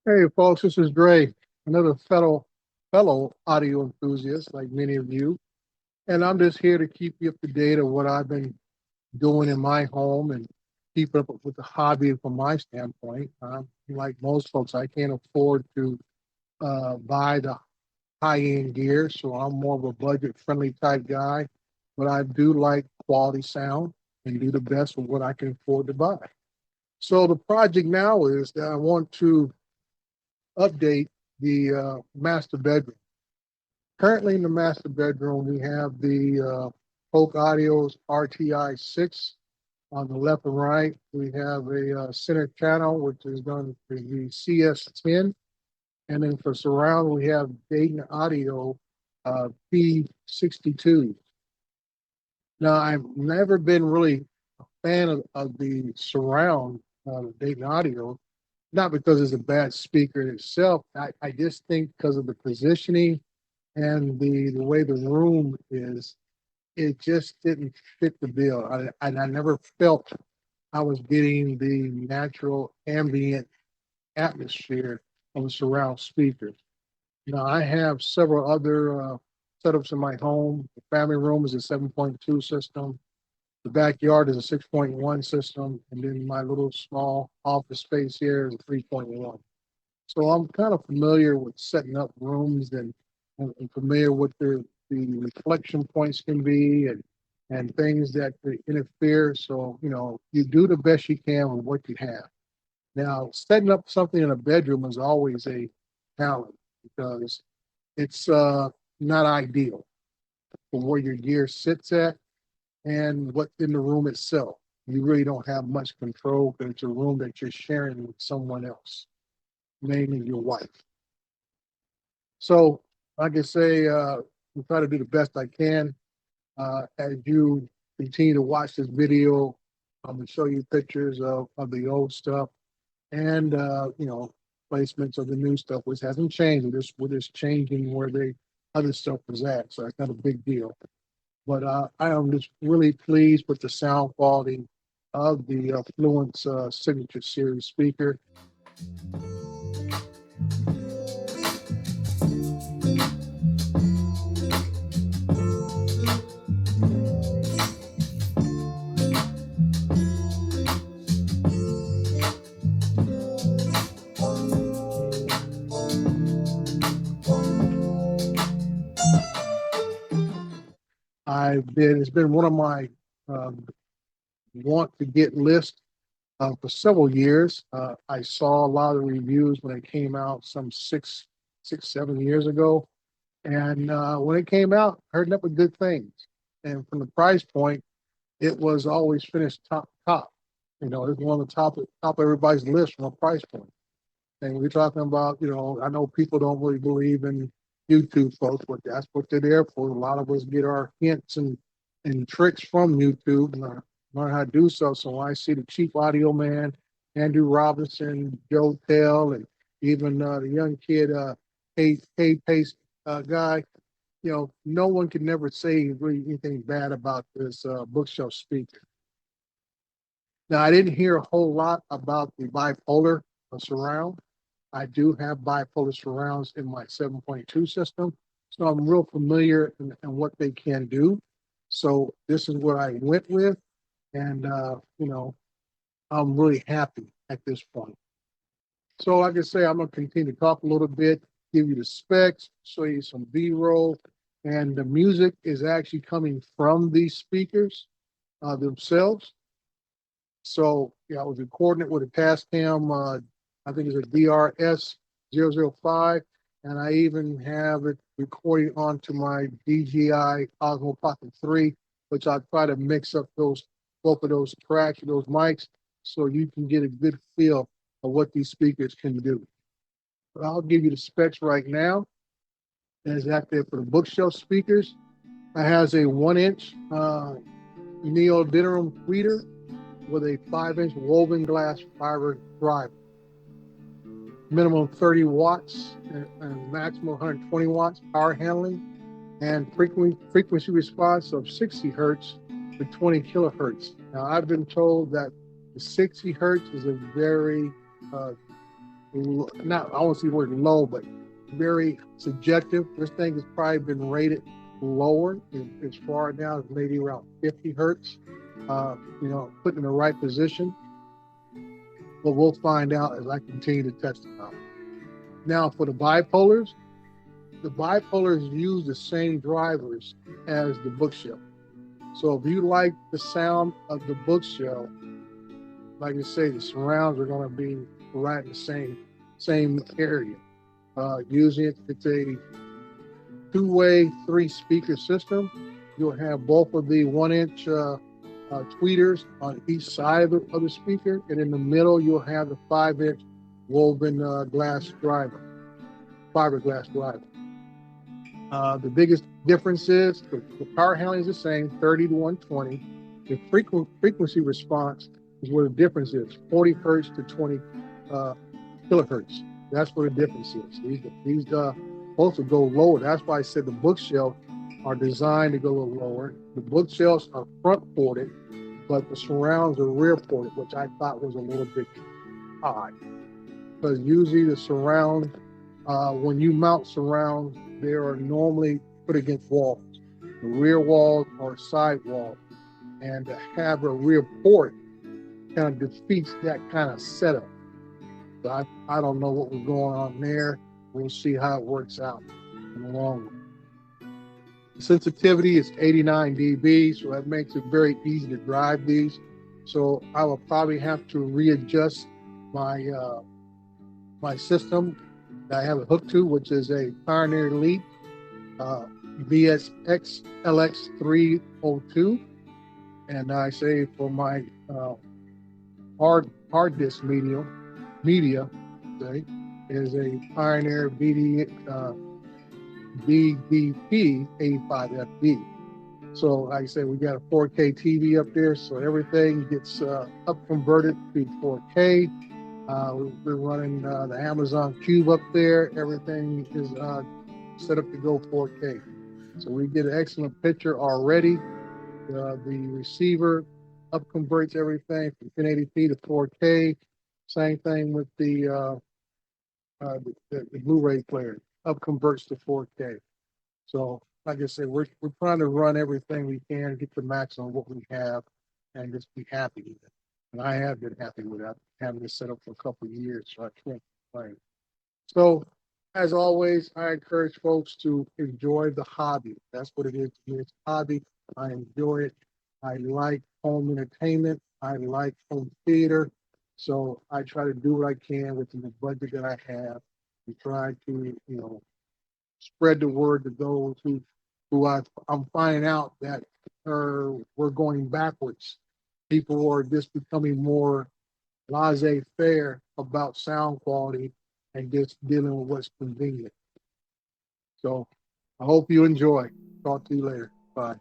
Hey folks, this is Dre, another fellow audio enthusiast like many of you, and I'm just here to keep you up to date on what I've been doing in my home and keep up with the hobby from my standpoint. Like most folks, I can't afford to buy the high-end gear, so I'm more of a budget-friendly type guy, but I do like quality sound and do the best with what I can afford to buy. So the project now is that I want to update the master bedroom. Currently in the master bedroom, we have the Polk Audio's RTI 6 on the left and right. We have a center channel, which is going to be CS10. And then for surround, we have Dayton Audio P62. Now, I've never been really a fan of the surround Dayton Audio, not because it's a bad speaker in itself. I just think because of the positioning and the way the room is, it just didn't fit the bill. I never felt I was getting the natural ambient atmosphere of a surround speaker. Now, I have several other setups in my home. The family room is a 7.2 system. The backyard is a 6.1 system. And then my little small office space here is a 3.1. So I'm kind of familiar with setting up rooms and familiar with the reflection points can be and things that could interfere. So, you do the best you can with what you have. Now, setting up something in a bedroom is always a challenge because it's not ideal for where your gear sits at and what's in the room itself. You really don't have much control because it's a room that you're sharing with someone else, mainly your wife. So, like I say, we try to do the best I can. As you continue to watch this video, I'm going to show you pictures of the old stuff and, placements of the new stuff, which hasn't changed. We're just changing where the other stuff was at. So it's not a big deal. But I am just really pleased with the sound quality of the Fluance Signature Series speaker. It's been one of my um, want to get list for several years. I saw a lot of reviews when it came out some 7 years ago. And when it came out, I heard nothing but good things. And from the price point, it was always finished top. It's one of the top of everybody's list from a price point. And we're talking about, I know people don't really believe in YouTube folks, but that's what they're there for. A lot of us get our hints and tricks from YouTube and learn how to do so. So when I see the Chief Audio Man, Andrew Robinson, Joe Tell, and even the young kid, Hey Pace guy, no one can never say really anything bad about this bookshelf speaker. Now, I didn't hear a whole lot about the bipolar surround. I do have bipolar surrounds in my 7.2 system, so I'm real familiar in what they can do. So this is what I went with, and I'm really happy at this point. So like I say, I'm gonna continue to talk a little bit, give you the specs, show you some B-roll, and the music is actually coming from these speakers themselves. So yeah, I was recording it with a Tascam, I think it's a DRS 005, and I even have it recording onto my DJI Osmo Pocket 3, which I try to mix up both of those tracks, those mics, so you can get a good feel of what these speakers can do. But I'll give you the specs right now. And it's out there for the bookshelf speakers. It has a 1-inch neodymium tweeter with a 5-inch woven glass fiber driver. Minimum 30 watts and maximum 120 watts power handling, and frequency response of 60 hertz to 20 kilohertz. Now, I've been told that the 60 hertz is a very not, I won't see the word low, but very subjective. This thing has probably been rated lower as far down as maybe around 50 hertz, put in the right position. But we'll find out as I continue to test it out. Now, for the bipolars use the same drivers as the bookshelf. So if you like the sound of the bookshelf, like I say, the surrounds are going to be right in the same area. Using it's a two-way, three-speaker system. You'll have both of the 1-inch tweeters on each side of the speaker, and in the middle you'll have the 5-inch woven glass driver, fiberglass driver. The biggest difference is the power handling is the same, 30 to 120. The frequency response is where the difference is, 40 hertz to 20 kilohertz. That's where the difference is. These supposed to go lower. That's why I said the bookshelves are designed to go a little lower. The bookshelves are front ported, but the surrounds are rear ported, which I thought was a little bit odd. Because usually the surround, when you mount surrounds, they are normally put against walls. The rear walls or side walls. And to have a rear port kind of defeats that kind of setup. So I don't know what was going on there. We'll see how it works out in the long run. The sensitivity is 89 dB, so that makes it very easy to drive these. So I will probably have to readjust my my system that I have it hooked to, which is a Pioneer Elite VSX LX302. And I say for my hard disk media say, is a Pioneer BDP 85FD. So like I said, we got a 4K TV up there, so everything gets up converted to 4K. We're running the Amazon Cube up there. Everything is set up to go 4K. So we get an excellent picture already. The receiver up converts everything from 1080p to 4K. Same thing with the Blu-ray player, up converts to 4K. So, like I said, we're trying to run everything we can, get the max on what we have, and just be happy with it. And I have been happy with that, having this set up for a couple of years, so I can't complain. So, as always, I encourage folks to enjoy the hobby. That's what it is to me. It's a hobby. I enjoy it. I like home entertainment. I like home theater. So I try to do what I can within the budget that I have to try to, spread the word to those who I'm finding out that we're going backwards. People are just becoming more laissez-faire about sound quality and just dealing with what's convenient. So I hope you enjoy. Talk to you later. Bye.